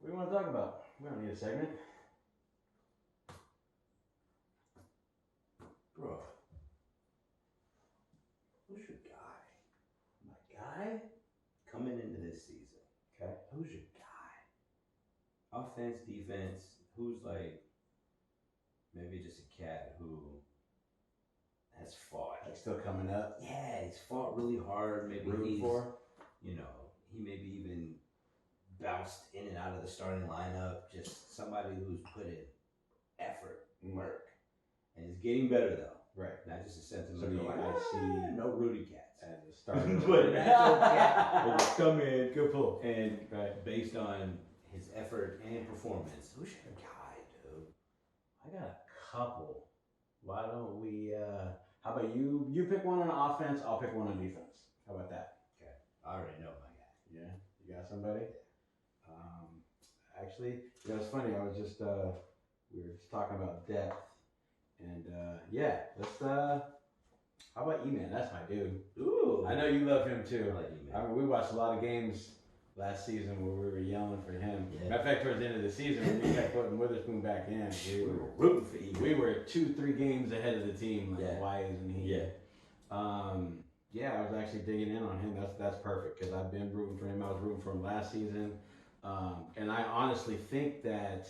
What do you want to talk about? We don't need a segment. Bro, who's your guy? My guy? Coming into this season. Okay. Who's your guy? Offense, defense, who's like maybe just a cat who has fought. Like still coming up? Yeah, he's fought really hard. Maybe Rooting he's, for? you know, he maybe even bounced in and out of the starting lineup. Just somebody who's put in effort, work, and is getting better though. Right. Not just a sentiment. So you guys see no Rudy cats as a starter. but natural cat will come in. Good pull. And Right. based on his effort and performance, who's your guy, dude? I got a couple. Why don't we, how about you pick one on offense, I'll pick one on defense. How about that? Okay, I already know my guy. Yeah? You got somebody? Actually, it's funny, I was just, we were just talking about depth. And, yeah, let's, how about E-Man? That's my dude. Ooh, I know you love him too. I like E-Man. I mean, we watched a lot of games last season where we were yelling for him. Yeah. Matter of fact, towards the end of the season, when we kept putting Witherspoon back in, We were rooting for E-Man. we were 2-3 games ahead of the team, like Yeah. Wise and he. Yeah. Yeah, I was actually digging in on him. That's perfect because I've been rooting for him. I was rooting for him last season, and I honestly think that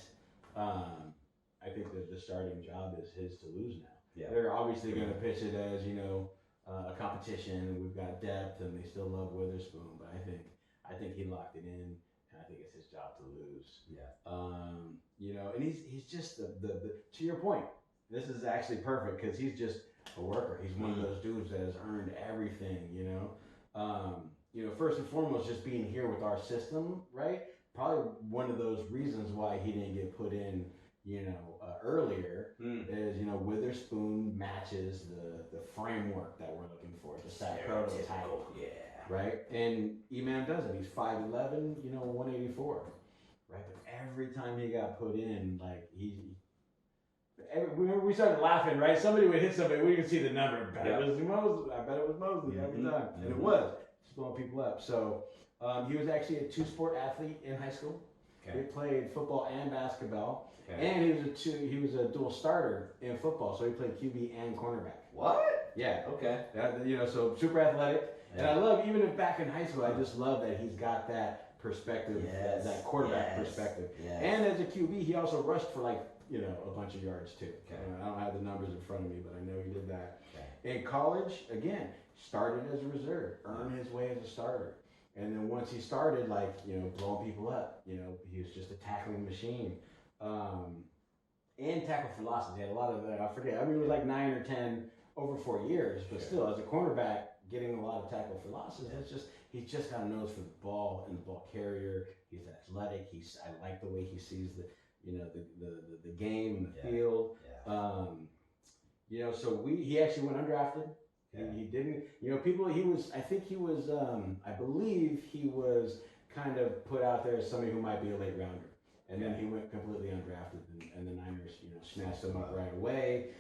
I think that the starting job is his to lose now. Yeah. They're obviously going to pitch it as a competition, and we've got depth, and they still love Witherspoon. But I think he locked it in, and I think it's his job to lose. Yeah. And he's just the to your point. This is actually perfect because he's just a worker. He's one of those dudes that has earned everything. First and foremost, just being here with our system, right? Probably one of those reasons why he didn't get put in, earlier is, Witherspoon matches the framework that we're looking for, the sack prototype. Yeah. Right? And E-Man doesn't. He's 5'11", 184. Right? But every time he got put in, like, we started laughing, right? Somebody would hit somebody, we could see the number. I bet it was Moseley every time. And it was. Just blowing people up. So he was actually a two-sport athlete in high school. Okay. He played football and basketball. Okay. And he was a dual starter in football, so he played QB and cornerback. What? Yeah. Okay. So super athletic. Yeah. And I love, even if back in high school, I just love that he's got that perspective, that quarterback perspective. Yes. And as a QB, he also rushed for a bunch of yards too. Okay. I don't have the numbers in front of me, but I know he did that. Okay. In college, again, started as a reserve, earned his way as a starter. And then once he started, blowing people up, he was just a tackling machine. And tackle for losses. He had a lot of, I forget, it was like 9 or 10 over 4 years, but still, as a cornerback, getting a lot of tackle for losses, he's just got a nose for the ball and the ball carrier. He's athletic. I like the way he sees the game and the field. Yeah. So he actually went undrafted. Yeah. He didn't, I believe he was kind of put out there as somebody who might be a late rounder. And then he went completely undrafted, and the Niners, snatched him up right away.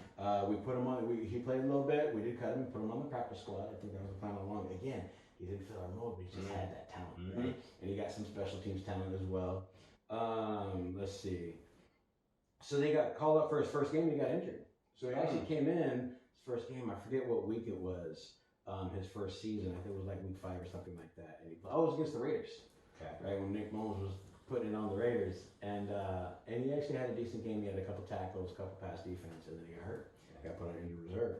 We put him on. He played a little bit. We did cut him, put him on the practice squad. I think that was the plan all along. Again, he didn't fit our mold, but he just had that talent, right? And he got some special teams talent as well. Let's see. So they got called up for his first game. And he got injured. So he actually came in his first game. I forget what week it was. His first season. I think it was like week 5 or something like that. And it was against the Raiders. Okay. Right when Nick Mullins was putting it on the Raiders, and he actually had a decent game. He had a couple tackles, a couple pass defense, and then he got hurt. Got put on injured reserve.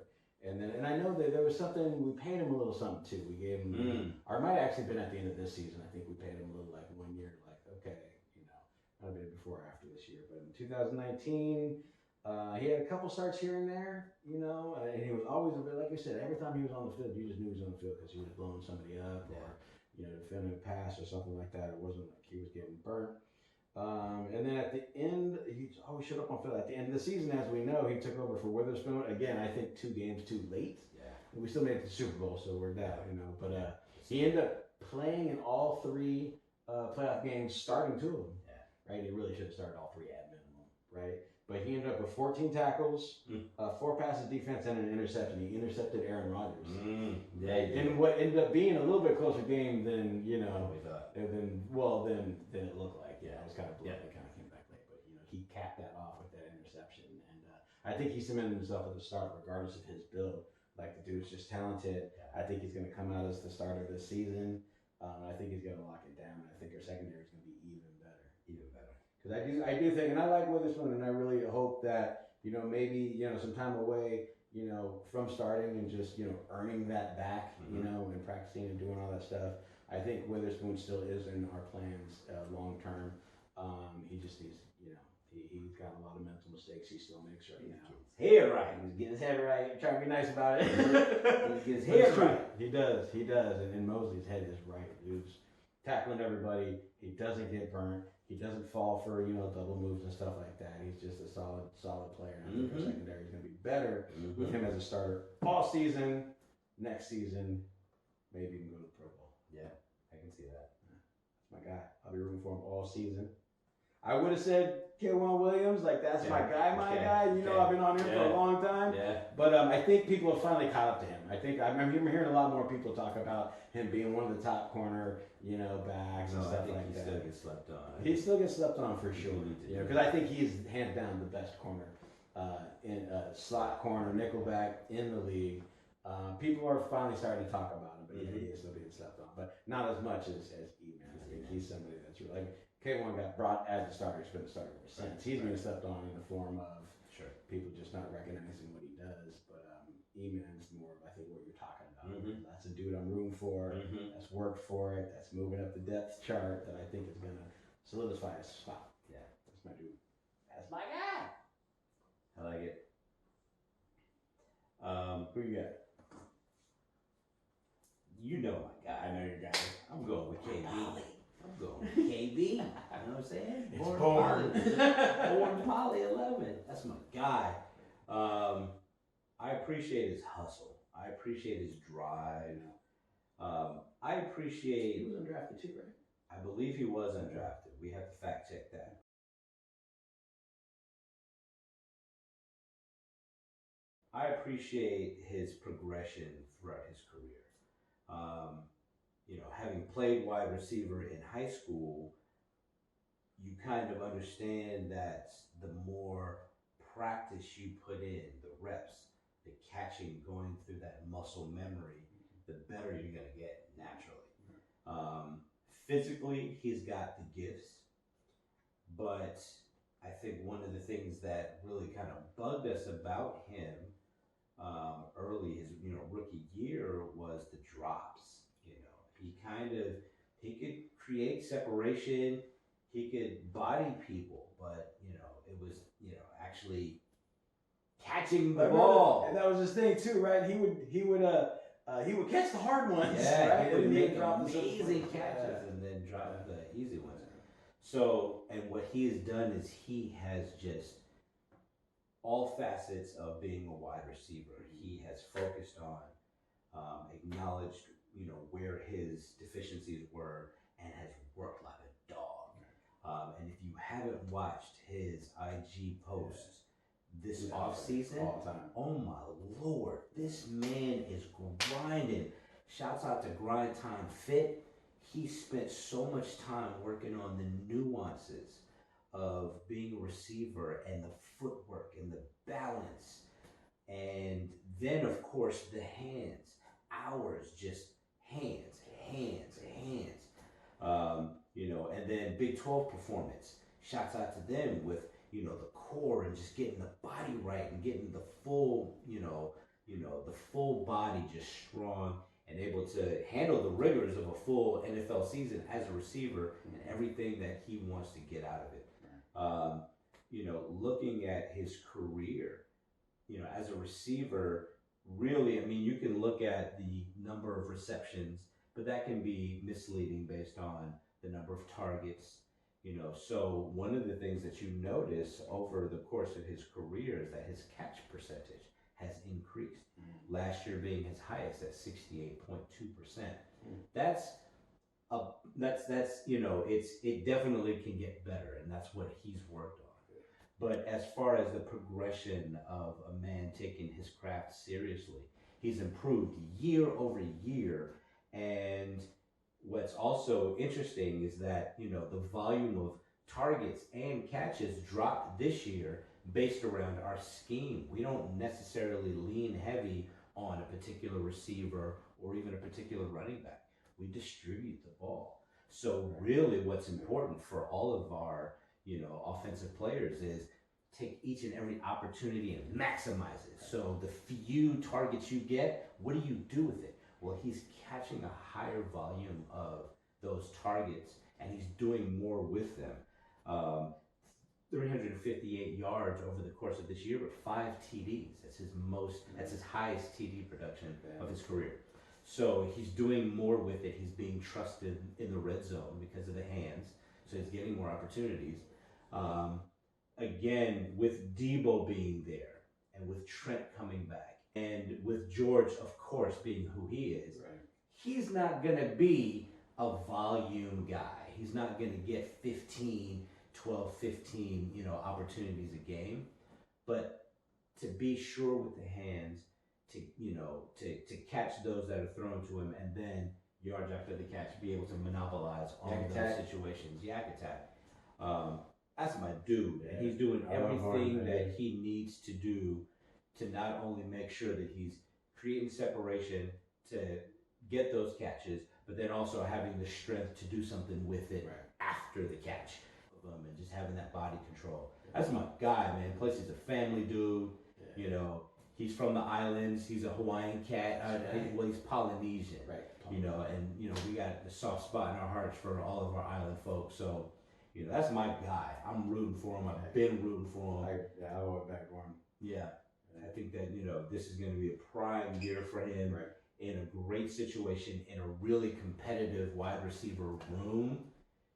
And I know that there was something, we paid him a little something too. We gave him, or it might have actually been at the end of this season. I think we paid him a little, like 1 year, like, okay, might have been before or after this year. But in 2019, he had a couple starts here and there, and he was always a bit, like I said, every time he was on the field, you just knew he was on the field because he was blowing somebody up or, defending a pass or something like that. It wasn't like he was getting burnt. And then at the end, he always showed up on field. At the end of the season, as we know, he took over for Witherspoon. Again, I think 2 games too late. Yeah. We still made it to the Super Bowl, so we're that, But he ended up playing in all 3 playoff games, starting 2 of them. Yeah. Right? He really should have started all 3 at minimum, right? But he ended up with 14 tackles, 4 passes defense, and an interception. He intercepted Aaron Rodgers. Yeah, in what ended up being a little bit closer game than, we thought. than it looked like. Yeah, it was kind of blunt. It kind of came back late, but he capped that off with that interception, and I think he cemented himself at the start, regardless of his build. Like the dude's just talented. Yeah. I think he's going to come out as the starter this season. I think he's going to lock it down. I think our secondary is going to be even better. Even better. Because I do think, and I like Witherspoon, and I really hope that maybe some time away, from starting and just earning that back, Mm-hmm. And practicing and doing all that stuff. I think Witherspoon still is in our plans long term. He just needs, he's got a lot of mental mistakes he still makes right now. His head right. He's getting his head right. I'm trying to be nice about it. He's getting his head right. He does. And Mosley's head is right. Dude's tackling everybody. He doesn't get burnt. He doesn't fall for, double moves and stuff like that. He's just a solid player. And I think our secondary is going to be better with him as a starter all season. Next season, maybe even go to the Pro Bowl. Yeah, I can see that. That's my guy. I'll be rooting for him all season. I would have said K'Waun Williams, like that's my guy, guy. I've been on him for a long time. Yeah. But I think people have finally caught up to him. I remember hearing a lot more people talk about him being one of the top corner, backs and stuff like that. He still gets slept on. He still gets slept on for sure. Because I think he's hands down the best corner in slot corner, nickelback in the league. People are finally starting to talk about him, but he is still being slept on. But not as much as E-Man. I think he's somebody that's really like K1 got brought as a starter. He's been a starter ever since. He's been slept on in the form of people just not recognizing what he does. But E-Man's more of, I think, what you're talking about. That's a dude I'm rooting for. That's worked for it. That's moving up the depth chart. That I think is going to solidify his spot. Yeah, that's my dude. That's my guy. I like it. Who you got? You know my guy. I know your guy. I'm going with KB. I'm going with KB. You know what I'm saying? It's Born Poly 11. That's my guy. I appreciate his hustle. I appreciate his drive. I appreciate. He was undrafted too, right? I believe he was undrafted. We have to fact check that. I appreciate his progression throughout his career. Having played wide receiver in high school, you kind of understand that the more practice you put in, the reps, the catching, going through that muscle memory, the better you're going to get naturally. Physically, he's got the gifts, but I think one of the things that really kind of bugged us about him early, his rookie year, was the drops. He could create separation, he could body people, but it was actually catching the ball. And that was his thing too, right? He would catch the hard ones. Yeah, right? he would make amazing catches and then drop the easy ones. So, and what he has done is he has just all facets of being a wide receiver. He has focused on, acknowledged, where his deficiencies were, and has worked like a dog. And if you haven't watched his IG posts this off season, oh my Lord, this man is grinding. Shouts out to Grind Time Fit. He spent so much time working on the nuances of being a receiver and the footwork and the balance. And then, of course, the hands. Hours, just hands. And then Big 12 performance. Shouts out to them with, the core and just getting the body right and getting the full, the full body just strong and able to handle the rigors of a full NFL season as a receiver and everything that he wants to get out of it. Looking at his career, as a receiver, really, you can look at the number of receptions, but that can be misleading based on the number of targets. So one of the things that you notice over the course of his career is that his catch percentage has increased. Last year being his highest at 68.2%. That's it definitely can get better, and that's what he's worked on. But as far as the progression of a man taking his craft seriously, he's improved year over year. And what's also interesting is that, the volume of targets and catches dropped this year based around our scheme. We don't necessarily lean heavy on a particular receiver or even a particular running back. We distribute the ball. So really what's important for all of our, offensive players is take each and every opportunity and maximize it. So the few targets you get, what do you do with it? Well, he's catching a higher volume of those targets and he's doing more with them. 358 yards over the course of this year, but 5 TDs. That's his highest TD production of his career. So he's doing more with it. He's being trusted in the red zone because of the hands. So he's getting more opportunities. Again, with Debo being there and with Trent coming back and with George, of course, being who he is, he's not going to be a volume guy. He's not going to get 12, 15, opportunities a game. But to be sure with the hands, to catch those that are thrown to him and then yards after the catch, be able to monopolize on those situations. Yak attack. That's my dude. And he's doing everything that he needs to do to not only make sure that he's creating separation to get those catches, but then also having the strength to do something with it after the catch. And just having that body control. That's my guy, man. Plus, he's a family dude. He's from the islands. He's a Hawaiian cat. Well, he's Polynesian. And we got a soft spot in our hearts for all of our island folks. So, that's my guy. I'm rooting for him. I've been rooting for him. I went back for him. Yeah. And I think that this is going to be a prime year for him in a great situation in a really competitive wide receiver room.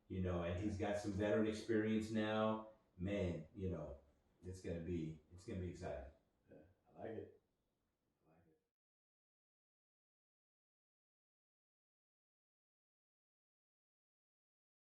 And he's got some veteran experience now. Man, it's gonna be exciting. Yeah, I like it.